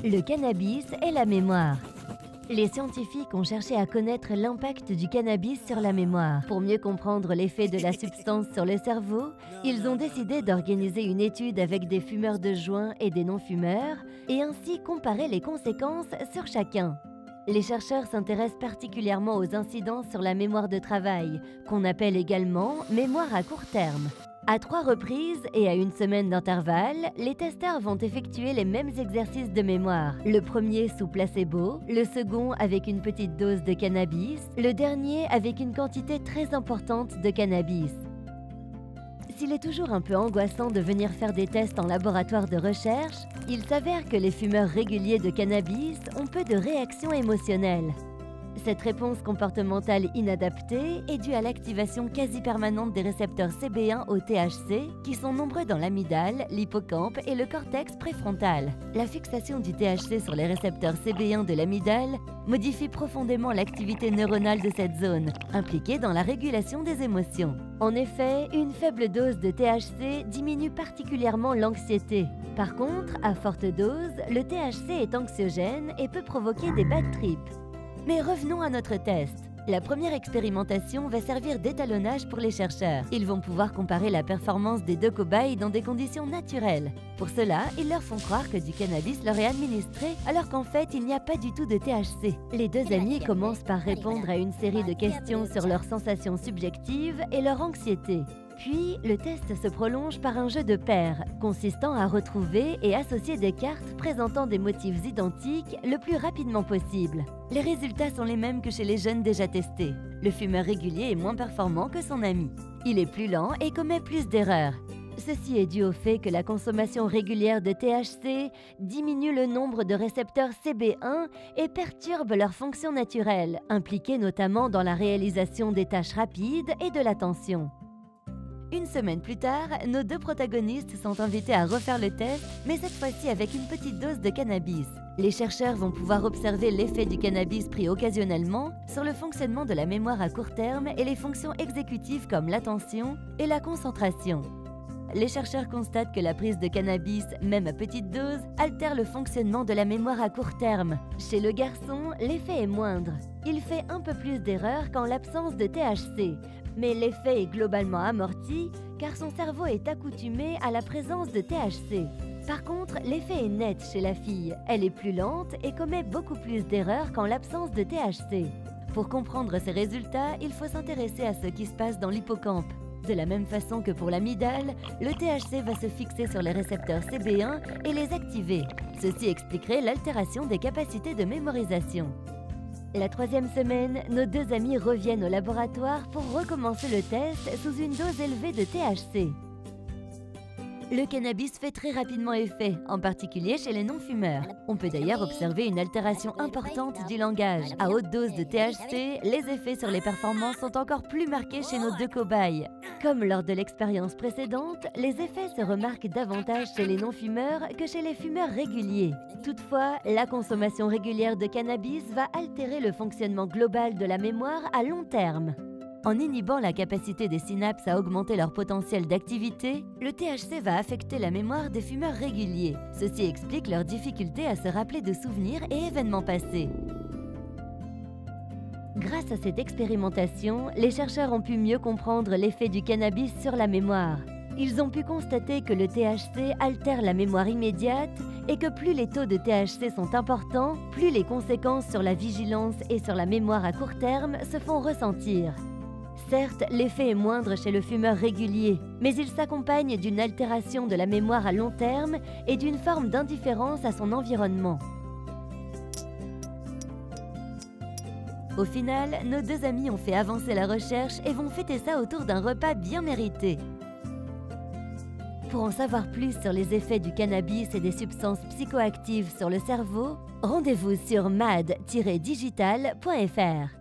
Le cannabis et la mémoire. Les scientifiques ont cherché à connaître l'impact du cannabis sur la mémoire. Pour mieux comprendre l'effet de la substance sur le cerveau, ils ont décidé d'organiser une étude avec des fumeurs de joint et des non-fumeurs et ainsi comparer les conséquences sur chacun. Les chercheurs s'intéressent particulièrement aux incidences sur la mémoire de travail, qu'on appelle également mémoire à court terme. À 3 reprises et à 1 semaine d'intervalle, les testeurs vont effectuer les mêmes exercices de mémoire. Le premier sous placebo, le second avec une petite dose de cannabis, le dernier avec une quantité très importante de cannabis. S'il est toujours un peu angoissant de venir faire des tests en laboratoire de recherche, il s'avère que les fumeurs réguliers de cannabis ont peu de réactions émotionnelles. Cette réponse comportementale inadaptée est due à l'activation quasi permanente des récepteurs CB1 au THC qui sont nombreux dans l'amygdale, l'hippocampe et le cortex préfrontal. La fixation du THC sur les récepteurs CB1 de l'amygdale modifie profondément l'activité neuronale de cette zone, impliquée dans la régulation des émotions. En effet, une faible dose de THC diminue particulièrement l'anxiété. Par contre, à forte dose, le THC est anxiogène et peut provoquer des bad trips. Mais revenons à notre test. La première expérimentation va servir d'étalonnage pour les chercheurs. Ils vont pouvoir comparer la performance des 2 cobayes dans des conditions naturelles. Pour cela, ils leur font croire que du cannabis leur est administré alors qu'en fait, il n'y a pas du tout de THC. Les 2 amis commencent par répondre à une série de questions sur leurs sensations subjectives et leur anxiété. Puis, le test se prolonge par un jeu de paires, consistant à retrouver et associer des cartes présentant des motifs identiques le plus rapidement possible. Les résultats sont les mêmes que chez les jeunes déjà testés. Le fumeur régulier est moins performant que son ami. Il est plus lent et commet plus d'erreurs. Ceci est dû au fait que la consommation régulière de THC diminue le nombre de récepteurs CB1 et perturbe leur fonction naturelle, impliquée notamment dans la réalisation des tâches rapides et de l'attention. 1 semaine plus tard, nos 2 protagonistes sont invités à refaire le test, mais cette fois-ci avec une petite dose de cannabis. Les chercheurs vont pouvoir observer l'effet du cannabis pris occasionnellement sur le fonctionnement de la mémoire à court terme et les fonctions exécutives comme l'attention et la concentration. Les chercheurs constatent que la prise de cannabis, même à petite dose, altère le fonctionnement de la mémoire à court terme. Chez le garçon, l'effet est moindre. Il fait un peu plus d'erreurs qu'en l'absence de THC, mais l'effet est globalement amorti car son cerveau est accoutumé à la présence de THC. Par contre, l'effet est net chez la fille. Elle est plus lente et commet beaucoup plus d'erreurs qu'en l'absence de THC. Pour comprendre ces résultats, il faut s'intéresser à ce qui se passe dans l'hippocampe. De la même façon que pour l'amygdale, le THC va se fixer sur les récepteurs CB1 et les activer. Ceci expliquerait l'altération des capacités de mémorisation. La 3e semaine, nos 2 amis reviennent au laboratoire pour recommencer le test sous une dose élevée de THC. Le cannabis fait très rapidement effet, en particulier chez les non-fumeurs. On peut d'ailleurs observer une altération importante du langage. À haute dose de THC, les effets sur les performances sont encore plus marqués chez nos 2 cobayes. Comme lors de l'expérience précédente, les effets se remarquent davantage chez les non-fumeurs que chez les fumeurs réguliers. Toutefois, la consommation régulière de cannabis va altérer le fonctionnement global de la mémoire à long terme. En inhibant la capacité des synapses à augmenter leur potentiel d'activité, le THC va affecter la mémoire des fumeurs réguliers. Ceci explique leur difficulté à se rappeler de souvenirs et événements passés. Grâce à cette expérimentation, les chercheurs ont pu mieux comprendre l'effet du cannabis sur la mémoire. Ils ont pu constater que le THC altère la mémoire immédiate et que plus les taux de THC sont importants, plus les conséquences sur la vigilance et sur la mémoire à court terme se font ressentir. Certes, l'effet est moindre chez le fumeur régulier, mais il s'accompagne d'une altération de la mémoire à long terme et d'une forme d'indifférence à son environnement. Au final, nos 2 amis ont fait avancer la recherche et vont fêter ça autour d'un repas bien mérité. Pour en savoir plus sur les effets du cannabis et des substances psychoactives sur le cerveau, rendez-vous sur mad-digital.fr.